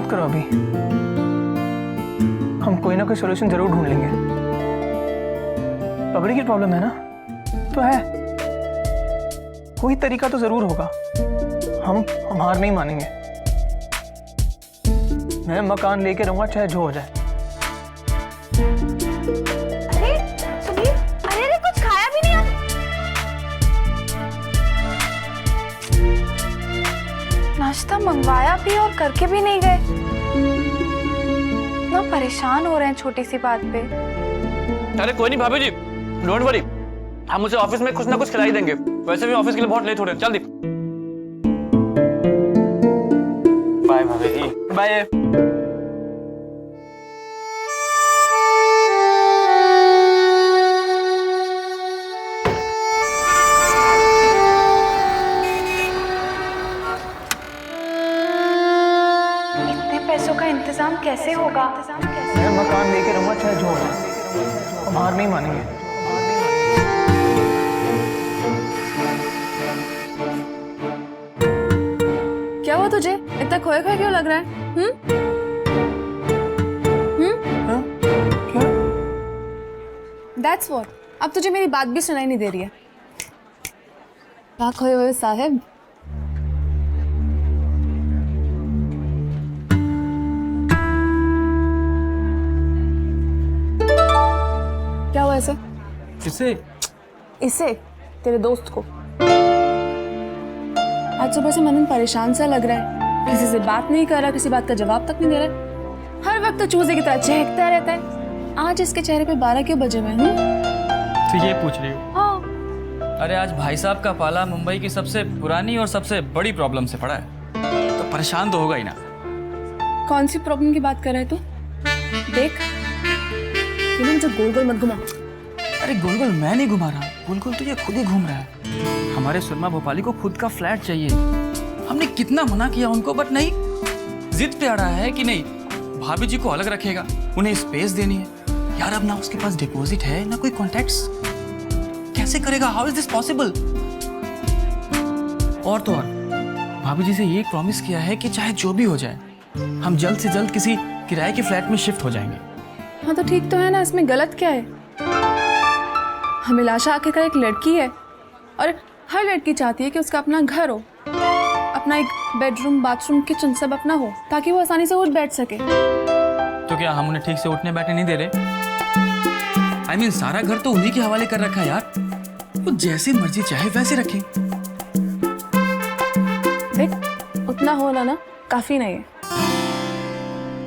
मत करो अभी, हम कोई ना कोई सॉल्यूशन जरूर ढूंढ लेंगे। पगड़ी की प्रॉब्लम है ना, तो है, कोई तरीका तो जरूर होगा। हम हार नहीं मानेंगे। मैं मकान लेके रहूंगा चाहे जो हो जाए। अरे सुबीर, अरे कुछ खाया भी नहीं आप। नाश्ता मंगवाया भी और करके भी नहीं गए। ना परेशान हो रहे हैं छोटी सी बात पे। अरे कोई नहीं भाभी जी, डोंट वरी, हम उसे ऑफिस में कुछ ना कुछ खिला ही देंगे। वैसे भी ऑफिस के लिए बहुत लेट हो रहे हैं। चल दीप। बाय भाभी जी। बाय। इतने पैसों का इंतजाम कैसे होगा? मैं मकान लेके रहूंगा चाहे जो हो जाए। हम हार नहीं मानेंगे। क्या हुआ तुझे? इतना खोए खोए क्यों लग रहा है? हाँ? क्या? That's what. अब तुझे मेरी बात भी सुनाई नहीं दे रही है। क्या खोए हुए साहब? क्या हुआ ऐसे? किसे? इसे, तेरे दोस्त को। आज सुबह से मनन परेशान सा लग रहा है। किसी से बात नहीं कर रहा, किसी बात का जवाब तक नहीं दे रहा है। हर वक्त तो चूजे की तरह चहकता रहता है। आज इसके चेहरे पे 12 क्यों बजे हुए हैं? तो ये पूछ रही हो? हाँ। अरे आज भाई साहब का पाला मुंबई की सबसे पुरानी और सबसे बड़ी प्रॉब्लम से पड़ा है, तो परेशान तो होगा ही ना। कौन सी प्रॉब्लम की बात कर रहा है तू? देख, तूने मुझे गोल गोल मत घुमा। अरे गोल गोल मैं नहीं घुमा रहा, गोल गोल तो ये खुद ही घूम रहा है। हमारे सुरमा भोपाली को खुद का फ्लैट चाहिए। हमने कितना मना किया उनको, बट नहीं, जिद पे अड़ा है कि नहीं, भाभी जी को अलग रखेगा, उन्हें स्पेस देनी है। यार अब ना उसके पास डिपॉजिट है ना कोई कॉन्टैक्ट्स, कैसे करेगा? How is this possible? और तो और भाभी जी से ये प्रॉमिस किया है कि चाहे जो भी हो जाए, हम जल्द से जल्द किसी किराए के फ्लैट में शिफ्ट हो जाएंगे। हाँ तो ठीक तो है ना, इसमें गलत क्या है? अभिलाषा आखिरकार एक लड़की है और हर लड़की चाहती है कि उसका अपना घर हो, अपना एक बेडरूम, बाथरूम, किचन सब अपना हो, ताकि वो आसानी से उठ बैठ सके। तो क्या हम उन्हें ठीक से उठने बैठने नहीं दे रहे? I mean, सारा घर तो उन्हीं के हवाले कर रखा है यार, वो जैसी मर्जी चाहे वैसे रखें। देख, उतना होना ना काफी नहीं है।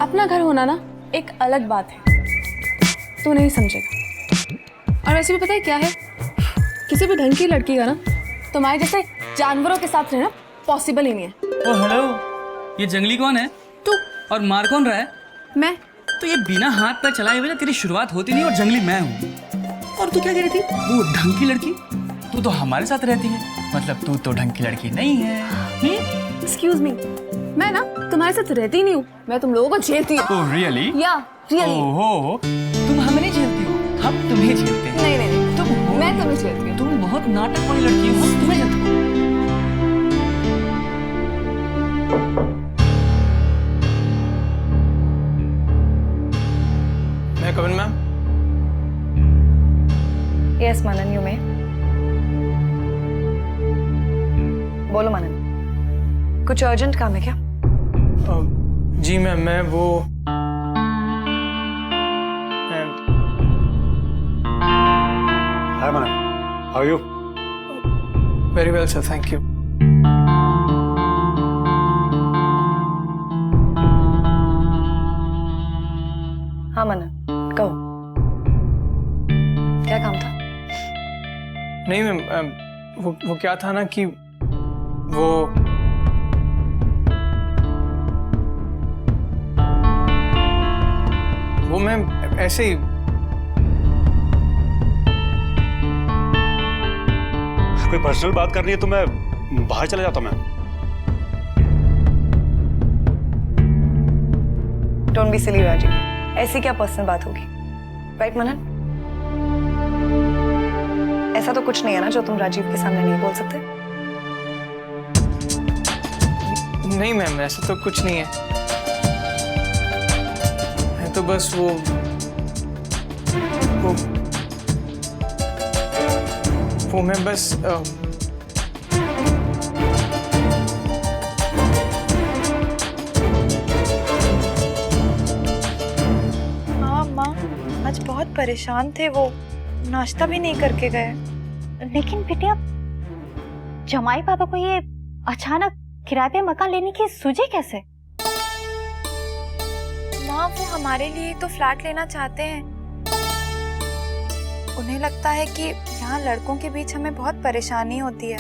अपना घर होना ना एक अलग बात है, तू नहीं समझेगा। और वैसे भी पता है क्या है, किसी भी ढंग की लड़की का ना तुम्हारे जैसे जानवरों के साथ रहना पॉसिबल ही नहीं है। ओ हेलो, ये जंगली कौन है? तू। और मार कौन रहा है? मैं। तो ये बिना हाथ पैर चलाए हुए ना तेरी शुरुआत होती नहीं, और जंगली मैं हूँ। और तू क्या कह रही थी? वो ढंग की लड़की? तू तो हमारे साथ रहती है, मतलब तू तो ढंग की लड़की नहीं है। एक्सक्यूज मी, मैं ना तुम्हारे साथ रहती नहीं हूँ, मैं तुम लोगों को झेलती हूँ। Oh really? या रियली? ओहो, तुम हमें नहीं झेलती हो, हम तुम्हें झेलते हैं। नहीं नहीं नहीं, तुम मैं तुम्हें झेलती हूँ। तुम बहुत नाटक वाली लड़की हो, हम तुम्हें झेलते हैं। मैं Kavin ma'am. Yes Manan, you में। बोलो मनन, कुछ अर्जेंट काम है क्या? जी मैम, मैं वो Hi, Manan. How are you? Very well sir, thank you. हाँ मनन, कहो, क्या काम था? नहीं मैम, वो क्या था ना कि वो मैम ऐसे ही। कोई पर्सनल बात करनी है तो मैं बाहर चला जाता हूं। मैं डोंट बी सिली राजीव, ऐसी क्या पर्सनल बात होगी? राइट मनन? ऐसा तो कुछ नहीं है ना जो तुम राजीव के सामने नहीं बोल सकते? नहीं मैम, ऐसा तो कुछ नहीं है। तो बस वो मैं बस हाँ माँ, आज बहुत परेशान थे वो, नाश्ता भी नहीं करके गए। लेकिन बिटिया, जमाई पापा को ये अचानक किराए पे मकान लेने की सूझी कैसे? माँ, वो हमारे लिए तो फ्लैट लेना चाहते हैं। उन्हें लगता है कि यहाँ लड़कों के बीच हमें बहुत परेशानी होती है,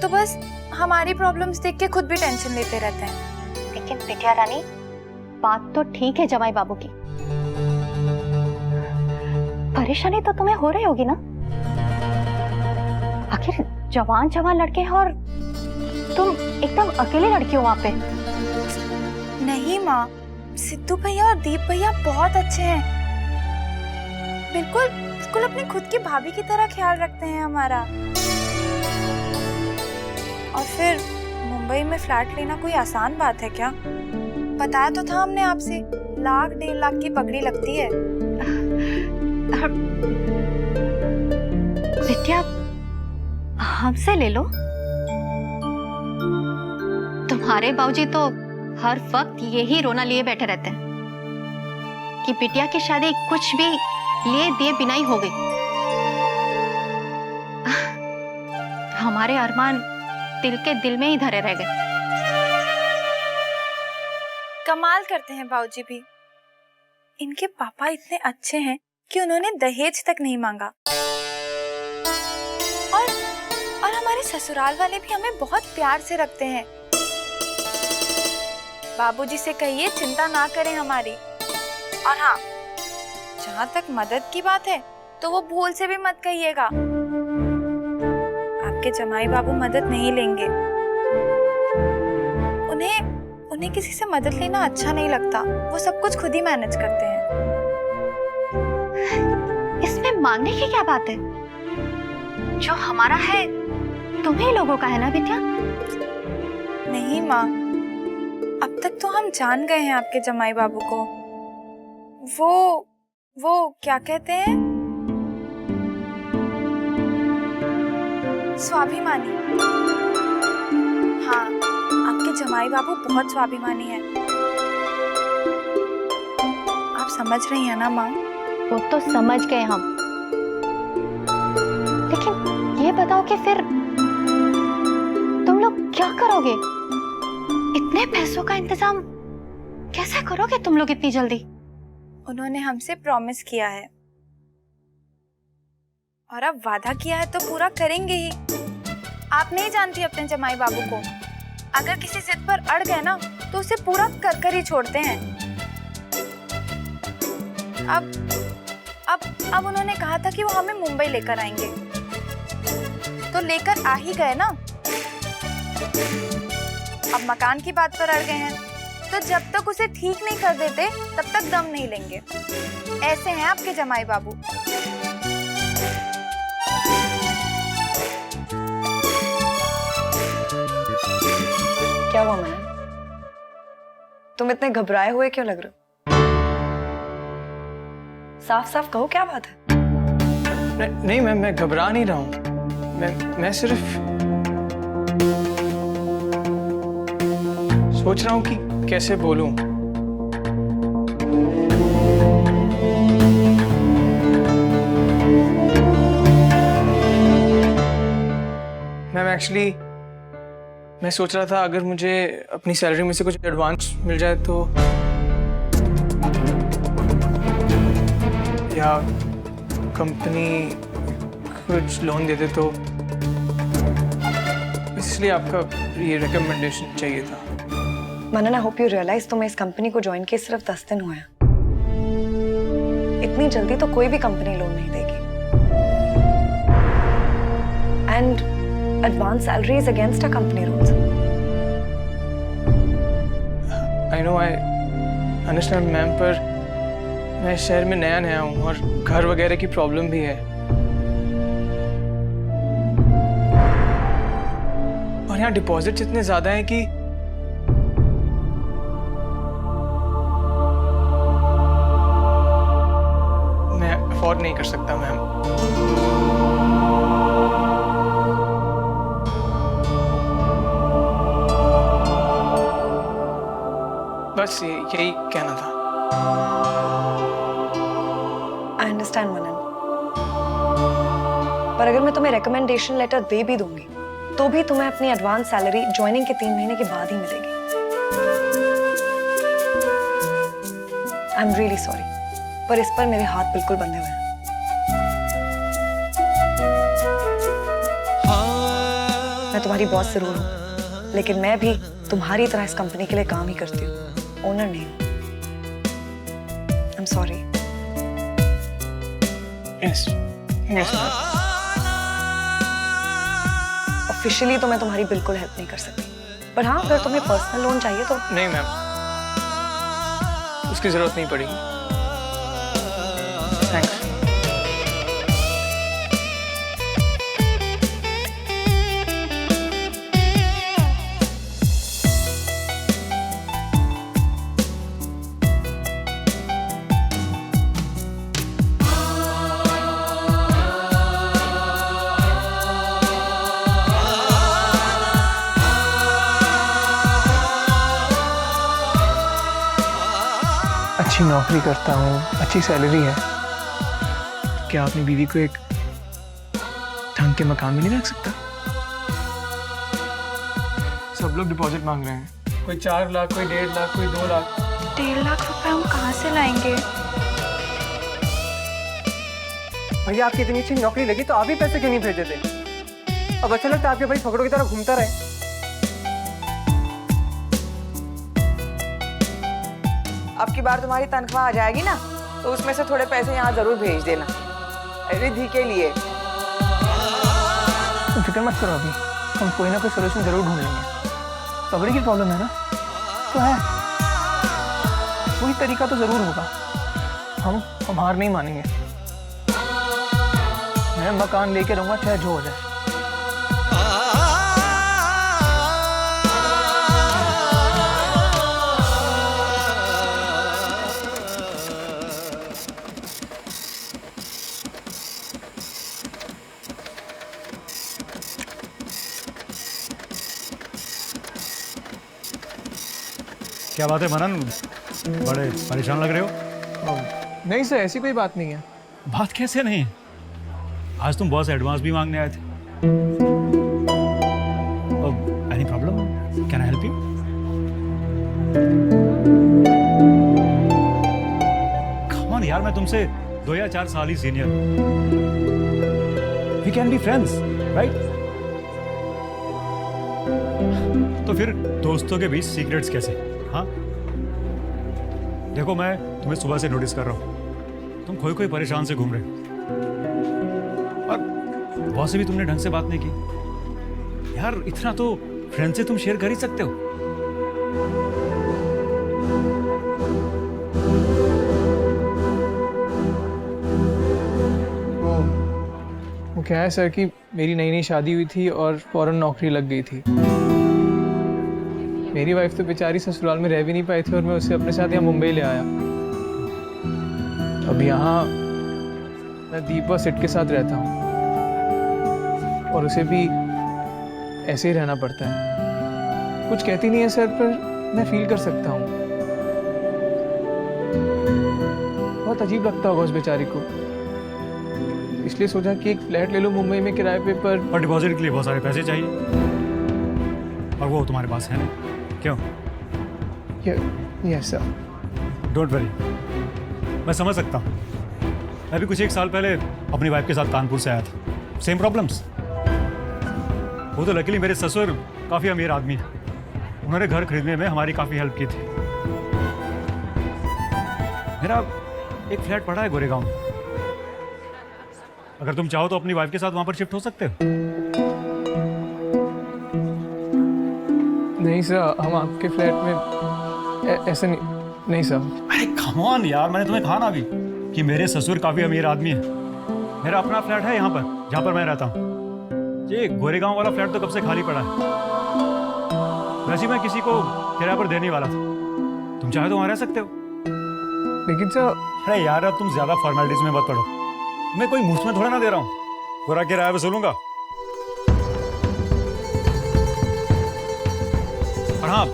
तो बस हमारी प्रॉब्लम्स देख के खुद भी टेंशन लेते रहते हैं। लेकिन बिटिया रानी, बात तो ठीक है जमाई बाबू की, परेशानी तो तुम्हें हो रही होगी ना? आखिर जवान जवान लड़के हैं और तुम एकदम अकेली लड़की हो वहाँ पे। नहीं माँ, सिद्धू भैया और दीप भैया बहुत अच्छे हैं, बिल्कुल बिल्कुल अपनी खुद की भाभी की तरह ख्याल रखते हैं हमारा। और फिर मुंबई में फ्लैट लेना कोई आसान बात है क्या? बताया तो था हमने आपसे, 1,00,000-1,50,000 की पगड़ी लगती है। बिटिया, हमसे ले लो। तुम्हारे बाबूजी तो हर वक्त यही रोना लिए बैठे रहते हैं कि बिटिया की शादी कुछ भी लिए दिए बिना ही हो गई। हमारे अरमान दिल के दिल में ही धरे रह गए। कमाल करते हैं बाबूजी भी, इनके पापा इतने अच्छे हैं कि उन्होंने दहेज तक नहीं मांगा। और हमारे ससुराल वाले भी हमें बहुत प्यार से रखते हैं। बाबूजी से कहिए चिंता ना करें हमारी। और हाँ, जहाँ तक मदद की बात है तो वो भूल से भी मत कहिएगा, आपके जमाई बाबू मदद नहीं लेंगे। उन्हें किसी से मदद लेना अच्छा नहीं लगता, वो सब कुछ खुद ही मैनेज करते हैं। इसमें मांगने की क्या बात है? जो हमारा है तुम्हीं लोगों का है ना बिटिया? नहीं माँ, अब तक तो हम जान गए हैं आपके जमाई बाबू को। वो क्या कहते हैं, स्वाभिमानी। हाँ, आपके जमाई बाबू बहुत स्वाभिमानी है। आप समझ रही हैं ना माँ? वो तो समझ गए हम, लेकिन ये बताओ कि फिर तुम लोग क्या करोगे? इतने पैसों का इंतजाम कैसे करोगे तुम लोग इतनी जल्दी? उन्होंने हमसे प्रॉमिस किया है और अब वादा किया है तो पूरा करेंगे ही। आप नहीं जानती अपने जमाई बाबू को, अगर किसी जिद पर अड़ गए ना तो उसे पूरा कर कर ही छोड़ते हैं। अब उन्होंने कहा था कि वो हमें मुंबई लेकर आएंगे, तो लेकर आ ही गए ना। अब मकान की बात पर अड़ गए हैं, तो जब तक उसे ठीक नहीं कर देते तब तक दम नहीं लेंगे। ऐसे हैं आपके जमाई बाबू। क्या हुआ मनन? तुम इतने घबराए हुए क्यों लग रहे हो? साफ साफ कहो क्या बात है? नहीं, मैं घबरा नहीं रहा हूँ। मैं सिर्फ सोच रहा हूँ कि कैसे बोलूं। मैं सोच रहा था अगर मुझे अपनी सैलरी में से कुछ एडवांस मिल जाए तो, या कंपनी कुछ लोन दे दे तो, इसलिए आपका ये रिकमेंडेशन चाहिए था। मनन, आई होप यू रियलाइज तुम्हें इस कंपनी को ज्वाइन किए सिर्फ 10 दिन हुए हैं। इतनी जल्दी तो कोई भी कंपनी लोन नहीं देगी। And advance salary is against a company rules. I know, I understand ma'am, पर मैं शहर में नया हूँ और घर वगैरह की प्रॉब्लम भी है। और यहाँ डिपॉजिट्स इतने ज्यादा हैं कि अफोर्ड नहीं कर सकता मैम। बस यही कहना था। आई अंडरस्टैंड मनन, पर अगर मैं तुम्हें रिकमेंडेशन लेटर दे भी दूंगी तो भी तुम्हें अपनी एडवांस सैलरी ज्वाइनिंग के 3 महीने के बाद ही मिलेगी। आई एम रियली सॉरी, पर इस पर मेरे हाथ बिल्कुल बंधे हुए हैं। मैं तुम्हारी बॉस जरूर हूँ, लेकिन मैं भी तुम्हारी तरह इस कंपनी के लिए काम ही करती हूँ, ओनर नहीं हूँ। I am sorry. Yes yes ma'am. Officially तो मैं तुम्हारी बिल्कुल हेल्प नहीं कर सकती, पर हाँ अगर तुम्हें पर्सनल लोन चाहिए तो। नहीं मैम, उसकी जरूरत नहीं पड़ेगी। थैंक्स। अच्छी नौकरी करता हूँ, अच्छी सैलरी है, क्या अपनी बीवी को एक ढंग के मकान में नहीं रख सकता? सब लोग डिपॉजिट मांग रहे हैं, कोई 4 लाख, कोई 1.5 लाख, कोई 2 लाख। 1.5 लाख रुपए हम कहाँ से लाएंगे? भैया आपकी इतनी अच्छी नौकरी लगी तो आप ही पैसे क्यों नहीं भेजे थे? अब अच्छा लगता है आपके भाई फकड़ों की तरह घूमता रहे। अब की बार तुम्हारी तनख्वाह आ जाएगी ना, तो उसमें से थोड़े पैसे यहाँ जरूर भेज देना रिद्धि के लिए। तुम फिक्र मत करो, अभी हम कोई ना कोई सोल्यूशन जरूर ढूंढ लेंगे। पगड़ी की प्रॉब्लम है ना, तो है, वही तरीका तो जरूर होगा। हम हार नहीं मानेंगे। मैं मकान लेके रहूंगा चाहे जो हो जाए। क्या बात है मनन, बड़े परेशान लग रहे हो? नहीं सर, ऐसी कोई बात नहीं है। बात कैसे नहीं? आज तुम बॉस एडवांस भी मांगने आए थे। Any problem? Can I help you? Come on यार, मैं तुमसे 2 या 4 साल ही senior. We can be friends, right? तो फिर दोस्तों के बीच सीक्रेट्स कैसे? हाँ, देखो मैं तुम्हें सुबह से नोटिस कर रहा हूँ, तुम खोई परेशान से घूम रहे हो, और बॉस से भी तुमने ढंग से बात नहीं की। यार इतना तो फ्रेंड से तुम शेयर कर ही सकते हो। वो क्या है सर कि मेरी नई शादी हुई थी और फौरन नौकरी लग गई थी। मेरी वाइफ तो बेचारी ससुराल में रह भी नहीं पाई थी और मैं उसे अपने साथ यहाँ मुंबई ले आया। अब यहाँ मैं दीपा सेठ के साथ रहता हूँ और उसे भी ऐसे ही रहना पड़ता है। कुछ कहती नहीं है सर, पर मैं फील कर सकता हूँ। बहुत अजीब लगता होगा उस बेचारी को, इसलिए सोचा कि एक फ्लैट ले लो मुंबई में किराए पे। पर डिपॉजिट के लिए बहुत सारे पैसे चाहिए और वो तुम्हारे पास है ना? क्यों? Yes sir. डोंट वरी, मैं समझ सकता हूँ। मैं भी कुछ 1 साल पहले अपनी वाइफ के साथ कानपुर से आया था, सेम प्रॉब्लम्स। वो तो लकीली मेरे ससुर काफ़ी अमीर आदमी है, उन्होंने घर खरीदने में हमारी काफ़ी हेल्प की थी। मेरा एक फ्लैट पड़ा है गोरेगांव में, अगर तुम चाहो तो अपनी वाइफ के साथ वहाँ पर शिफ्ट हो सकते हो। नहीं सर, हम आपके फ्लैट में ऐसे नहीं सर। अरे कम ऑन यार, मैंने तुम्हें कहा ना अभी कि मेरे ससुर काफ़ी अमीर आदमी है। मेरा अपना फ्लैट है यहाँ पर जहाँ पर मैं रहता हूँ। ये गोरेगांव वाला फ्लैट तो कब से खाली पड़ा है, वैसे मैं किसी को किराए पर देने वाला था। तुम चाहे तो वहाँ रह सकते हो। लेकिन सर। अरे यार अब तुम ज़्यादा फॉर्मेलिटीज में मत पड़ो, मैं कोई मुफ्त में थोड़ा ना दे रहा हूँ, बुरा किराया वसूलूंगा। और हाँ,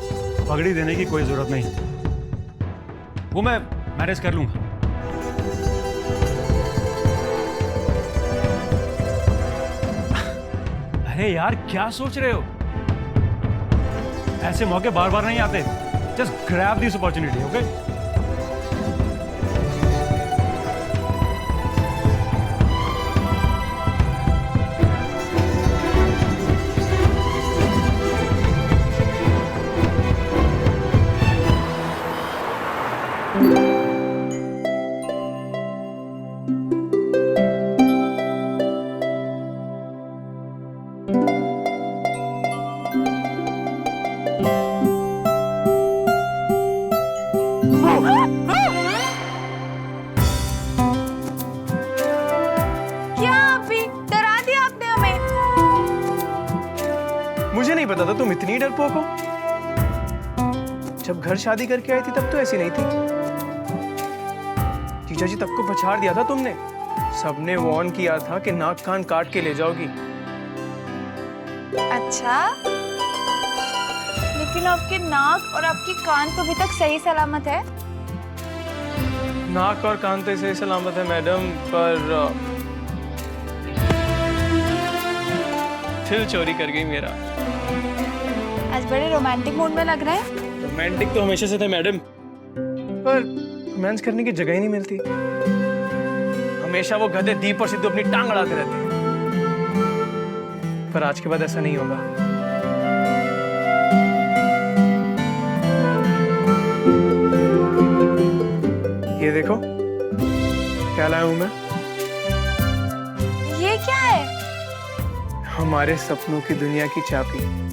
पगड़ी देने की कोई जरूरत नहीं, वो मैं मैनेज कर लूंगा। अरे यार क्या सोच रहे हो, ऐसे मौके बार बार नहीं आते। Just grab this opportunity, okay? क्या अभी डरा दिया आपने हमें? मुझे नहीं पता था तुम इतनी डरपोक हो। जब घर शादी करके आई थी तब तो ऐसी नहीं थी। जीजा जी तब को पछाड़ दिया था तुमने। सबने वार्न किया था कि नाक कान काट के ले जाओगी। अच्छा, लेकिन आपके नाक और आपकी कान तो अभी तक सही सलामत है। नाक और कान तो सही सलामत है मैडम, पर दिल चोरी कर गई मेरा। आज बड़े रोमांटिक मूड में लग रहा है। रोमांटिक तो हमेशा से थे मैडम, पर रोमांस करने की जगह ही नहीं मिलती। हमेशा वो गधे दीप और सिद्धू अपनी टांग अड़ाते रहते हैं, पर आज के बाद ऐसा नहीं होगा। ये देखो क्या लाया हूं मैं। ये क्या है? हमारे सपनों की दुनिया की चाबी।